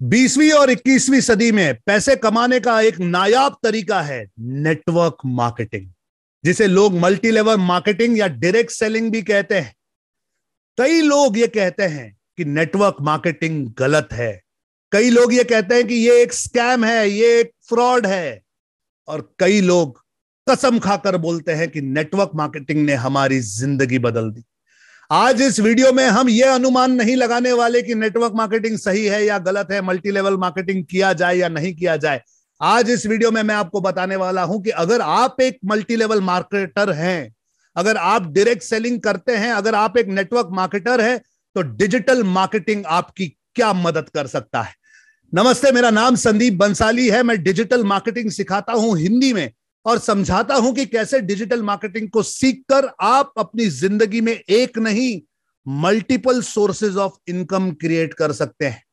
20वीं और 21वीं सदी में पैसे कमाने का एक नायाब तरीका है नेटवर्क मार्केटिंग, जिसे लोग मल्टी लेवल मार्केटिंग या डायरेक्ट सेलिंग भी कहते हैं। कई लोग ये कहते हैं कि नेटवर्क मार्केटिंग गलत है। कई लोग ये कहते हैं कि ये एक स्कैम है, ये एक फ्रॉड है। और कई लोग कसम खाकर बोलते हैं कि नेटवर्क मार्केटिंग ने हमारी जिंदगी बदल दी। आज इस वीडियो में हम यह अनुमान नहीं लगाने वाले कि नेटवर्क मार्केटिंग सही है या गलत है, मल्टी लेवल मार्केटिंग किया जाए या नहीं किया जाए। आज इस वीडियो में मैं आपको बताने वाला हूं कि अगर आप एक मल्टी लेवल मार्केटर हैं, अगर आप डायरेक्ट सेलिंग करते हैं, अगर आप एक नेटवर्क मार्केटर हैं, तो डिजिटल मार्केटिंग आपकी क्या मदद कर सकता है। नमस्ते, मेरा नाम संदीप बंसाली है। मैं डिजिटल मार्केटिंग सिखाता हूं हिंदी में और समझाता हूं कि कैसे डिजिटल मार्केटिंग को सीखकर आप अपनी जिंदगी में एक नहीं multiple sources of income create कर सकते हैं।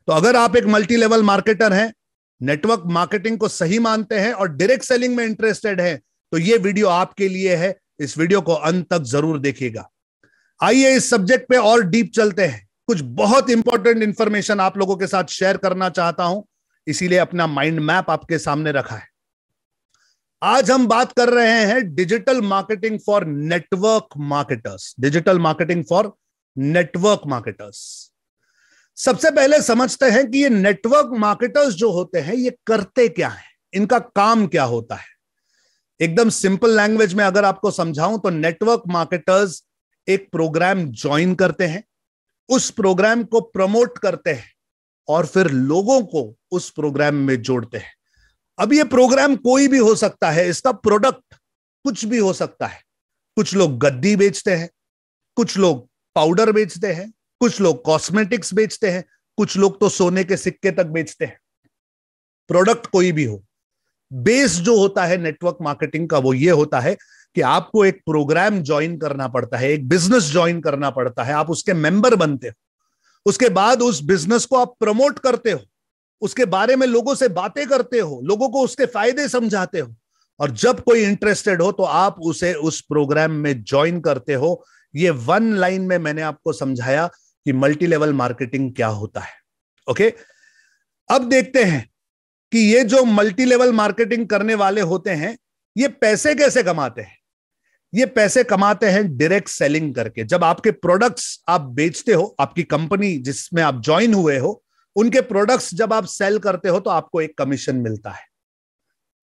तो अगर आप एक मल्टी लेवल मार्केटर हैं, नेटवर्क मार्केटिंग को सही मानते हैं और डायरेक्ट सेलिंग में इंटरेस्टेड हैं, तो यह वीडियो आपके लिए है। इस वीडियो को अंत तक जरूर देखिएगा। आइए इस सब्जेक्ट पे और डीप चलते हैं। कुछ बहुत इंपॉर्टेंट इंफॉर्मेशन आप लोगों के साथ शेयर करना चाहता हूं, इसीलिए अपना माइंड मैप आपके सामने रखा है। आज हम बात कर रहे हैं digital marketing for network marketers. Digital marketing for network marketers. सबसे पहले समझते हैं कि ये नेटवर्क मार्केटर्स जो होते हैं ये करते क्या हैं, इनका काम क्या होता है। एकदम सिंपल लैंग्वेज में अगर आपको समझाऊं तो नेटवर्क मार्केटर्स एक प्रोग्राम ज्वाइन करते हैं, उस प्रोग्राम को प्रमोट करते हैं और फिर लोगों को उस प्रोग्राम में जोड़ते हैं। अब ये प्रोग्राम कोई भी हो सकता है, इसका प्रोडक्ट कुछ भी हो सकता है। कुछ लोग गद्दी बेचते हैं, कुछ लोग पाउडर बेचते हैं, कुछ लोग कॉस्मेटिक्स बेचते हैं, कुछ लोग तो सोने के सिक्के तक बेचते हैं। प्रोडक्ट कोई भी हो, बेस जो होता है नेटवर्क मार्केटिंग का वो ये होता है कि आपको एक प्रोग्राम ज्वाइन करना पड़ता है, एक बिजनेस ज्वाइन करना पड़ता है, आप उसके मेंबर बनते हो। उसके बाद उस बिजनेस को आप प्रमोट करते हो, उसके बारे में लोगों से बातें करते हो, लोगों को उसके फायदे समझाते हो, और जब कोई इंटरेस्टेड हो तो आप उसे उस प्रोग्राम में ज्वाइन करते हो। ये वन लाइन में मैंने आपको समझाया कि मल्टी लेवल मार्केटिंग क्या होता है। ओके, अब देखते हैं कि ये जो मल्टी लेवल मार्केटिंग करने वाले होते हैं ये पैसे कैसे कमाते हैं। ये पैसे कमाते हैं डायरेक्ट सेलिंग करके। जब आपके प्रोडक्ट्स आप बेचते हो, आपकी कंपनी जिसमें आप ज्वाइन हुए हो उनके प्रोडक्ट्स जब आप सेल करते हो तो आपको एक कमीशन मिलता है।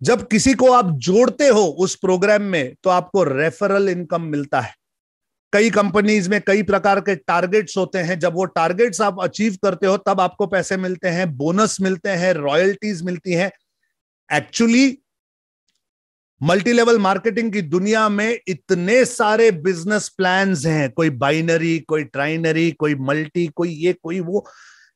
जब किसी को आप जोड़ते हो उस प्रोग्राम में तो आपको रेफरल इनकम मिलता है। कई कंपनीज में कई प्रकार के टारगेट्स होते हैं, जब वो टारगेट्स आप अचीव करते हो तब आपको पैसे मिलते हैं, बोनस मिलते हैं, रॉयल्टीज मिलती हैं। एक्चुअली मल्टी लेवल मार्केटिंग की दुनिया में इतने सारे बिजनेस प्लान्स हैं, कोई बाइनरी, कोई ट्राइनरी, कोई मल्टी, कोई ये कोई वो,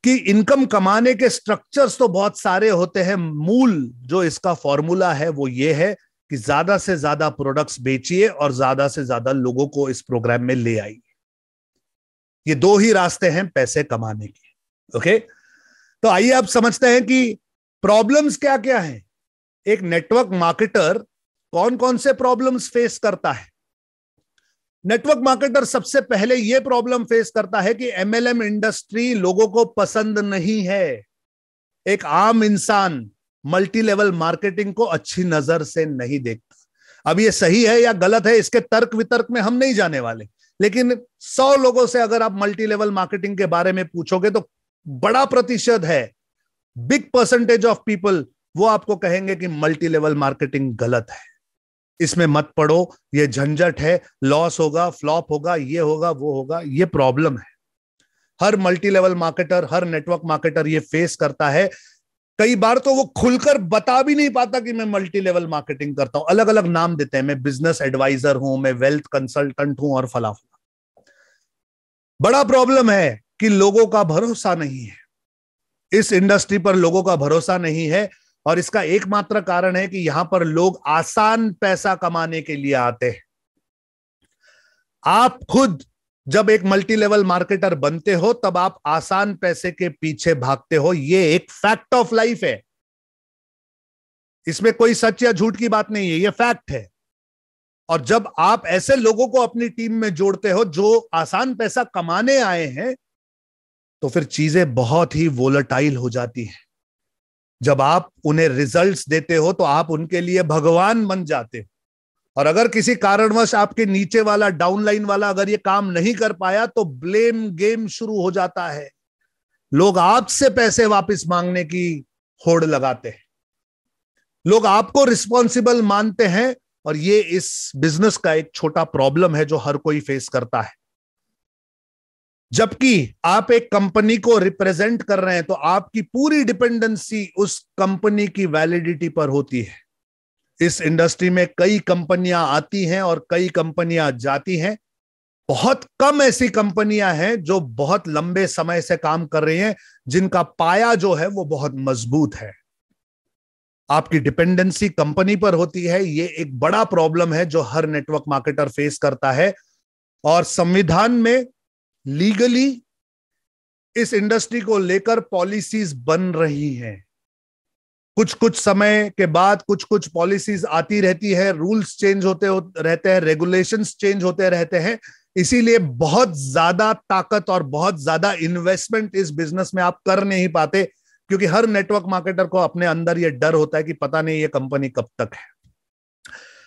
कि इनकम कमाने के स्ट्रक्चर्स तो बहुत सारे होते हैं। मूल जो इसका फॉर्मूला है वो ये है कि ज्यादा से ज्यादा प्रोडक्ट्स बेचिए और ज्यादा से ज्यादा लोगों को इस प्रोग्राम में ले आइए। ये दो ही रास्ते हैं पैसे कमाने के। ओके, तो आइए अब समझते हैं कि प्रॉब्लम्स क्या क्या हैं। एक नेटवर्क मार्केटर कौन कौन से प्रॉब्लम्स फेस करता है। नेटवर्क मार्केटर सबसे पहले यह प्रॉब्लम फेस करता है कि एमएलएम इंडस्ट्री लोगों को पसंद नहीं है। एक आम इंसान मल्टी लेवल मार्केटिंग को अच्छी नजर से नहीं देखता। अब यह सही है या गलत है, इसके तर्क वितर्क में हम नहीं जाने वाले, लेकिन 100 लोगों से अगर आप मल्टी लेवल मार्केटिंग के बारे में पूछोगे तो बड़ा प्रतिशत है, बिग परसेंटेज ऑफ पीपल, वो आपको कहेंगे कि मल्टी लेवल मार्केटिंग गलत है, इसमें मत पड़ो, ये झंझट है, लॉस होगा, फ्लॉप होगा, ये होगा, वो होगा। ये प्रॉब्लम है, हर मल्टी लेवल मार्केटर, हर नेटवर्क मार्केटर ये फेस करता है। कई बार तो वो खुलकर बता भी नहीं पाता कि मैं मल्टी लेवल मार्केटिंग करता हूं, अलग अलग नाम देते हैं, मैं बिजनेस एडवाइजर हूं, मैं वेल्थ कंसल्टेंट हूं और फला फला। बड़ा प्रॉब्लम है कि लोगों का भरोसा नहीं है, इस इंडस्ट्री पर लोगों का भरोसा नहीं है। और इसका एकमात्र कारण है कि यहां पर लोग आसान पैसा कमाने के लिए आते हैं। आप खुद जब एक मल्टी लेवल मार्केटर बनते हो तब आप आसान पैसे के पीछे भागते हो, ये एक फैक्ट ऑफ लाइफ है। इसमें कोई सच या झूठ की बात नहीं है, ये फैक्ट है। और जब आप ऐसे लोगों को अपनी टीम में जोड़ते हो जो आसान पैसा कमाने आए हैं, तो फिर चीजें बहुत ही वोलेटाइल हो जाती हैं। जब आप उन्हें रिजल्ट्स देते हो तो आप उनके लिए भगवान बन जाते हो, और अगर किसी कारणवश आपके नीचे वाला, डाउनलाइन वाला अगर ये काम नहीं कर पाया तो ब्लेम गेम शुरू हो जाता है। लोग आपसे पैसे वापस मांगने की होड़ लगाते हैं, लोग आपको रिस्पॉन्सिबल मानते हैं, और ये इस बिजनेस का एक छोटा प्रॉब्लम है जो हर कोई फेस करता है। जबकि आप एक कंपनी को रिप्रेजेंट कर रहे हैं तो आपकी पूरी डिपेंडेंसी उस कंपनी की वैलिडिटी पर होती है। इस इंडस्ट्री में कई कंपनियां आती हैं और कई कंपनियां जाती हैं। बहुत कम ऐसी कंपनियां हैं जो बहुत लंबे समय से काम कर रही हैं, जिनका पाया जो है वो बहुत मजबूत है। आपकी डिपेंडेंसी कंपनी पर होती है, ये एक बड़ा प्रॉब्लम है जो हर नेटवर्क मार्केटर फेस करता है। और संविधान में लीगली इस इंडस्ट्री को लेकर पॉलिसीज बन रही हैं। कुछ कुछ समय के बाद कुछ कुछ पॉलिसीज आती रहती है, रूल्स चेंज होते रहते हैं, रेगुलेशंस चेंज होते रहते हैं। इसीलिए बहुत ज्यादा ताकत और बहुत ज्यादा इन्वेस्टमेंट इस बिजनेस में आप कर नहीं पाते, क्योंकि हर नेटवर्क मार्केटर को अपने अंदर यह डर होता है कि पता नहीं ये कंपनी कब तक है।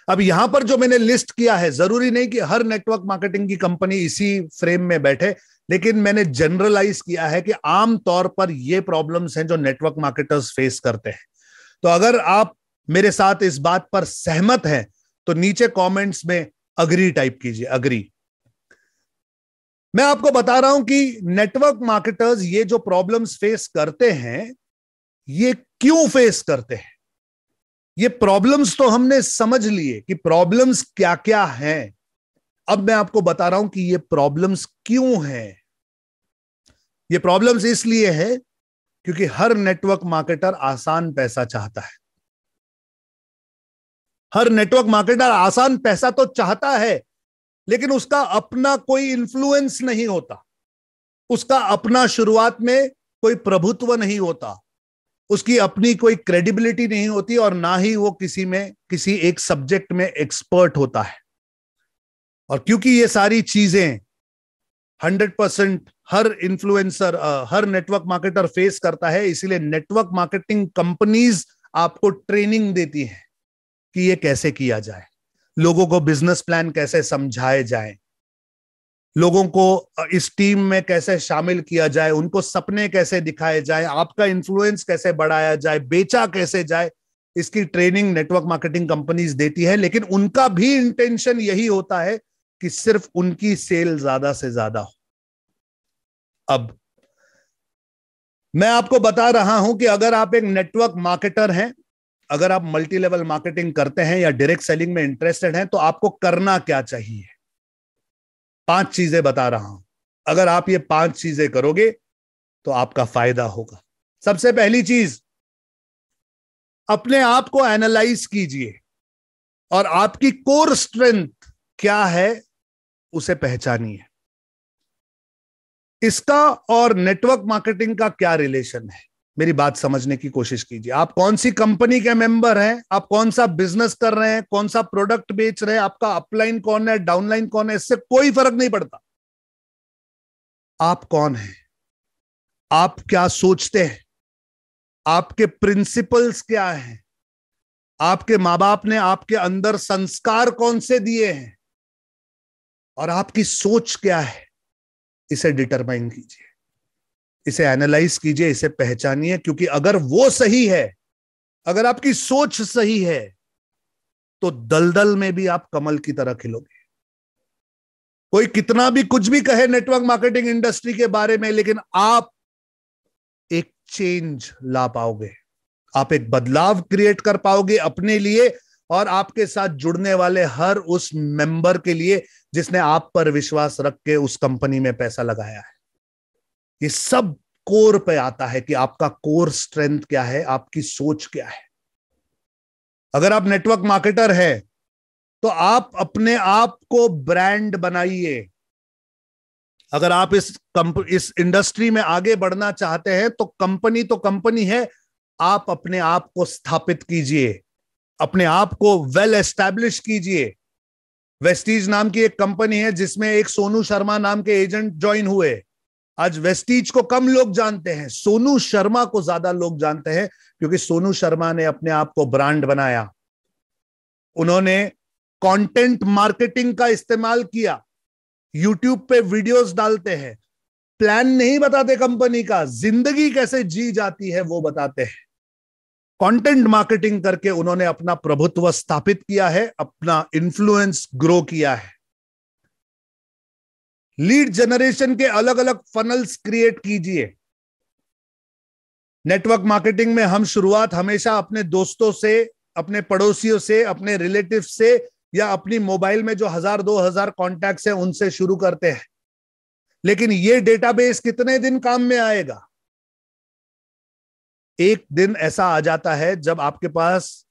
अब यहां पर जो मैंने लिस्ट किया है, जरूरी नहीं कि हर नेटवर्क मार्केटिंग की कंपनी इसी फ्रेम में बैठे, लेकिन मैंने जनरलाइज किया है कि आमतौर पर ये प्रॉब्लम्स हैं जो नेटवर्क मार्केटर्स फेस करते हैं। तो अगर आप मेरे साथ इस बात पर सहमत हैं तो नीचे कमेंट्स में अग्री टाइप कीजिए, अग्री। मैं आपको बता रहा हूं कि नेटवर्क मार्केटर्स ये जो प्रॉब्लम्स फेस करते हैं, ये क्यों फेस करते हैं। ये प्रॉब्लम्स तो हमने समझ लिए कि प्रॉब्लम्स क्या क्या हैं। अब मैं आपको बता रहा हूं कि ये प्रॉब्लम्स क्यों हैं। ये प्रॉब्लम्स इसलिए है क्योंकि हर नेटवर्क मार्केटर आसान पैसा चाहता है। हर नेटवर्क मार्केटर आसान पैसा तो चाहता है, लेकिन उसका अपना कोई इन्फ्लुएंस नहीं होता, उसका अपना शुरुआत में कोई प्रभुत्व नहीं होता, उसकी अपनी कोई क्रेडिबिलिटी नहीं होती, और ना ही वो किसी एक सब्जेक्ट में एक्सपर्ट होता है। और क्योंकि ये सारी चीजें 100% हर इन्फ्लुएंसर, हर नेटवर्क मार्केटर फेस करता है, इसीलिए नेटवर्क मार्केटिंग कंपनीज आपको ट्रेनिंग देती हैं कि ये कैसे किया जाए, लोगों को बिजनेस प्लान कैसे समझाए जाए, लोगों को इस टीम में कैसे शामिल किया जाए, उनको सपने कैसे दिखाए जाए, आपका इन्फ्लुएंस कैसे बढ़ाया जाए, बेचा कैसे जाए, इसकी ट्रेनिंग नेटवर्क मार्केटिंग कंपनीज देती है। लेकिन उनका भी इंटेंशन यही होता है कि सिर्फ उनकी सेल ज्यादा से ज्यादा हो। अब मैं आपको बता रहा हूं कि अगर आप एक नेटवर्क मार्केटर हैं, अगर आप मल्टी लेवल मार्केटिंग करते हैं या डायरेक्ट सेलिंग में इंटरेस्टेड हैं, तो आपको करना क्या चाहिए। 5 चीजें बता रहा हूं। अगर आप ये 5 चीजें करोगे तो आपका फायदा होगा। सबसे पहली चीज, अपने आप को एनालाइज कीजिए और आपकी कोर स्ट्रेंथ क्या है उसे पहचानिए। इसका और नेटवर्क मार्केटिंग का क्या रिलेशन है, मेरी बात समझने की कोशिश कीजिए। आप कौन सी कंपनी के मेंबर हैं, आप कौन सा बिजनेस कर रहे हैं, कौन सा प्रोडक्ट बेच रहे हैं, आपका अपलाइन कौन है, डाउनलाइन कौन है, इससे कोई फर्क नहीं पड़ता। आप कौन हैं, आप क्या सोचते हैं, आपके प्रिंसिपल्स क्या हैं, आपके मां बाप ने आपके अंदर संस्कार कौन से दिए हैं, और आपकी सोच क्या है, इसे डिटरमाइन कीजिए, इसे एनालाइज कीजिए, इसे पहचानिए। क्योंकि अगर वो सही है, अगर आपकी सोच सही है, तो दलदल में भी आप कमल की तरह खिलोगे। कोई कितना भी कुछ भी कहे नेटवर्क मार्केटिंग इंडस्ट्री के बारे में, लेकिन आप एक चेंज ला पाओगे, आप एक बदलाव क्रिएट कर पाओगे अपने लिए और आपके साथ जुड़ने वाले हर उस मेंबर के लिए जिसने आप पर विश्वास रख के उस कंपनी में पैसा लगाया है। ये सब कोर पे आता है कि आपका कोर स्ट्रेंथ क्या है, आपकी सोच क्या है। अगर आप नेटवर्क मार्केटर है तो आप अपने आप को ब्रांड बनाइए। अगर आप इस इंडस्ट्री में आगे बढ़ना चाहते हैं तो कंपनी है, आप अपने आप को स्थापित कीजिए, अपने आप को वेल एस्टैब्लिश कीजिए। वेस्टीज नाम की एक कंपनी है जिसमें एक सोनू शर्मा नाम के एजेंट ज्वाइन हुए। आज वेस्टीज को कम लोग जानते हैं, सोनू शर्मा को ज्यादा लोग जानते हैं, क्योंकि सोनू शर्मा ने अपने आप को ब्रांड बनाया। उन्होंने कंटेंट मार्केटिंग का इस्तेमाल किया, यूट्यूब पे वीडियोस डालते हैं, प्लान नहीं बताते कंपनी का, जिंदगी कैसे जी जाती है वो बताते हैं। कंटेंट मार्केटिंग करके उन्होंने अपना प्रभुत्व स्थापित किया है, अपना इन्फ्लुएंस ग्रो किया है। लीड जनरेशन के अलग अलग फनल्स क्रिएट कीजिए। नेटवर्क मार्केटिंग में हम शुरुआत हमेशा अपने दोस्तों से, अपने पड़ोसियों से, अपने रिलेटिव से, या अपनी मोबाइल में जो 1000-2000 कॉन्टैक्ट्स हैं उनसे शुरू करते हैं। लेकिन ये डेटाबेस कितने दिन काम में आएगा? एक दिन ऐसा आ जाता है जब आपके पास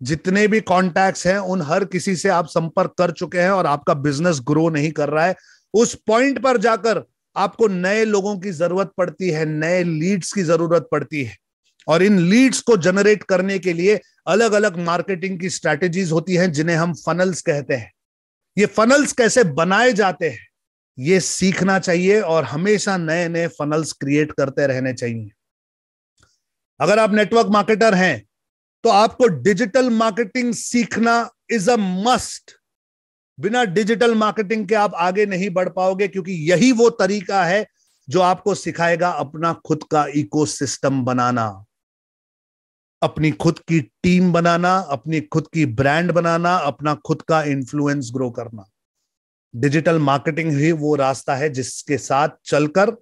जितने भी कॉन्टैक्ट्स हैं उन हर किसी से आप संपर्क कर चुके हैं और आपका बिजनेस ग्रो नहीं कर रहा है। उस पॉइंट पर जाकर आपको नए लोगों की जरूरत पड़ती है, नए लीड्स की जरूरत पड़ती है। और इन लीड्स को जनरेट करने के लिए अलग अलग मार्केटिंग की स्ट्रैटेजीज होती हैं, जिन्हें हम फनल्स कहते हैं। ये फनल्स कैसे बनाए जाते हैं ये सीखना चाहिए और हमेशा नए नए फनल्स क्रिएट करते रहने चाहिए। अगर आप नेटवर्क मार्केटर हैं तो आपको डिजिटल मार्केटिंग सीखना इज अ मस्ट। बिना डिजिटल मार्केटिंग के आप आगे नहीं बढ़ पाओगे, क्योंकि यही वो तरीका है जो आपको सिखाएगा अपना खुद का इकोसिस्टम बनाना, अपनी खुद की टीम बनाना, अपनी खुद की ब्रांड बनाना, अपना खुद का इन्फ्लुएंस ग्रो करना। डिजिटल मार्केटिंग ही वो रास्ता है जिसके साथ चलकर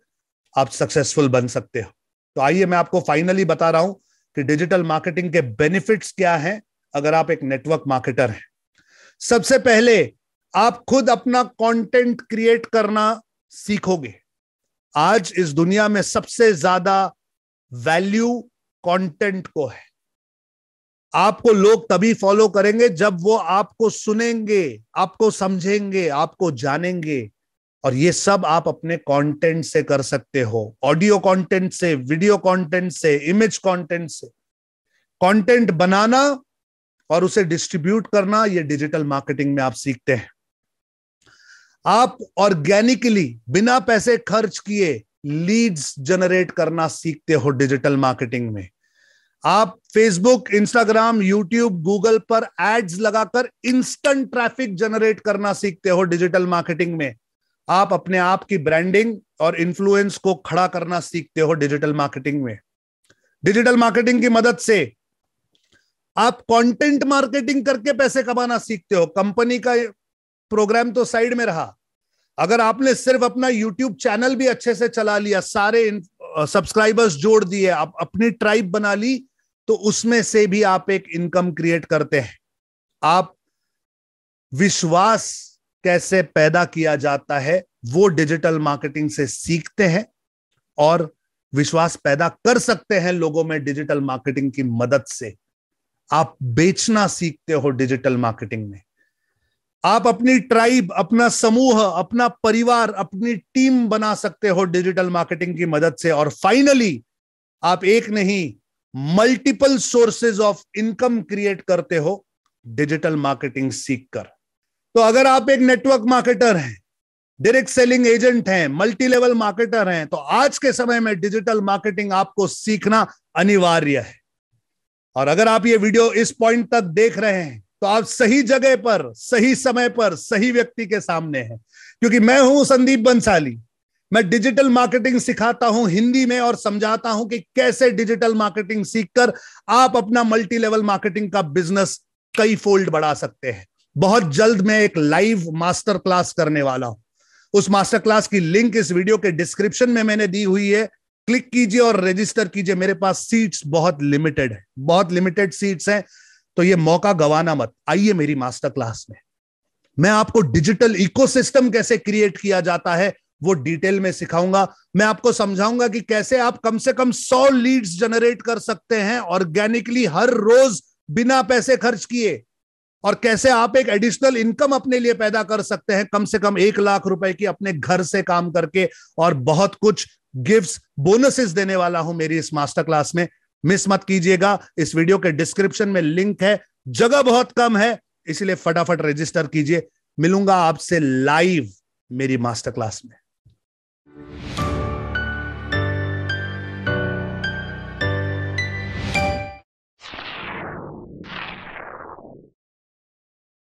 आप सक्सेसफुल बन सकते हो। तो आइए मैं आपको फाइनली बता रहा हूं कि डिजिटल मार्केटिंग के बेनिफिट्स क्या हैं अगर आप एक नेटवर्क मार्केटर हैं। सबसे पहले आप खुद अपना कंटेंट क्रिएट करना सीखोगे। आज इस दुनिया में सबसे ज्यादा वैल्यू कंटेंट को है। आपको लोग तभी फॉलो करेंगे जब वो आपको सुनेंगे, आपको समझेंगे, आपको जानेंगे। और ये सब आप अपने कंटेंट से कर सकते हो। ऑडियो कंटेंट से, वीडियो कंटेंट से, इमेज कंटेंट से। कंटेंट बनाना और उसे डिस्ट्रीब्यूट करना, ये डिजिटल मार्केटिंग में आप सीखते हैं। आप ऑर्गेनिकली बिना पैसे खर्च किए लीड्स जनरेट करना सीखते हो डिजिटल मार्केटिंग में। आप फेसबुक, इंस्टाग्राम, यूट्यूब, गूगल पर एड्स लगाकर इंस्टेंट ट्रैफिक जनरेट करना सीखते हो डिजिटल मार्केटिंग में। आप अपने आप की ब्रांडिंग और इन्फ्लुएंस को खड़ा करना सीखते हो डिजिटल मार्केटिंग में। डिजिटल मार्केटिंग की मदद से आप कंटेंट मार्केटिंग करके पैसे कमाना सीखते हो। कंपनी का प्रोग्राम तो साइड में रहा, अगर आपने सिर्फ अपना यूट्यूब चैनल भी अच्छे से चला लिया, सारे सब्सक्राइबर्स जोड़ दिए, आप अपनी ट्राइब बना ली, तो उसमें से भी आप एक इनकम क्रिएट करते हैं। आप विश्वास कैसे पैदा किया जाता है वो डिजिटल मार्केटिंग से सीखते हैं और विश्वास पैदा कर सकते हैं लोगों में डिजिटल मार्केटिंग की मदद से। आप बेचना सीखते हो डिजिटल मार्केटिंग में। आप अपनी ट्राइब, अपना समूह, अपना परिवार, अपनी टीम बना सकते हो डिजिटल मार्केटिंग की मदद से। और फाइनली आप एक नहीं multiple sources of income create करते हो डिजिटल मार्केटिंग सीखकर। तो अगर आप एक नेटवर्क मार्केटर हैं, डायरेक्ट सेलिंग एजेंट हैं, मल्टी लेवल मार्केटर हैं, तो आज के समय में डिजिटल मार्केटिंग आपको सीखना अनिवार्य है। और अगर आप ये वीडियो इस पॉइंट तक देख रहे हैं तो आप सही जगह पर, सही समय पर, सही व्यक्ति के सामने हैं। क्योंकि मैं हूं संदीप बंसाली। मैं डिजिटल मार्केटिंग सिखाता हूं हिंदी में और समझाता हूं कि कैसे डिजिटल मार्केटिंग सीखकर आप अपना मल्टी लेवल मार्केटिंग का बिजनेस कई फोल्ड बढ़ा सकते हैं। बहुत जल्द मैं एक लाइव मास्टर क्लास करने वाला हूं। उस मास्टर क्लास की लिंक इस वीडियो के डिस्क्रिप्शन में मैंने दी हुई है। क्लिक कीजिए और रजिस्टर कीजिए। मेरे पास सीट्स बहुत लिमिटेड है, बहुत लिमिटेड सीट्स हैं, तो ये मौका गवाना मत। आइए मेरी मास्टर क्लास में मैं आपको डिजिटल इकोसिस्टम कैसे क्रिएट किया जाता है वो डिटेल में सिखाऊंगा। मैं आपको समझाऊंगा कि कैसे आप कम से कम 100 लीड्स जनरेट कर सकते हैं ऑर्गेनिकली हर रोज बिना पैसे खर्च किए, और कैसे आप एक एडिशनल इनकम अपने लिए पैदा कर सकते हैं कम से कम 1 लाख रुपए की अपने घर से काम करके। और बहुत कुछ गिफ्ट्स, बोनसेस देने वाला हूं मेरी इस मास्टर क्लास में। मिस मत कीजिएगा। इस वीडियो के डिस्क्रिप्शन में लिंक है। जगह बहुत कम है, इसलिए फटाफट रजिस्टर कीजिए। मिलूंगा आपसे लाइव मेरी मास्टर क्लास में।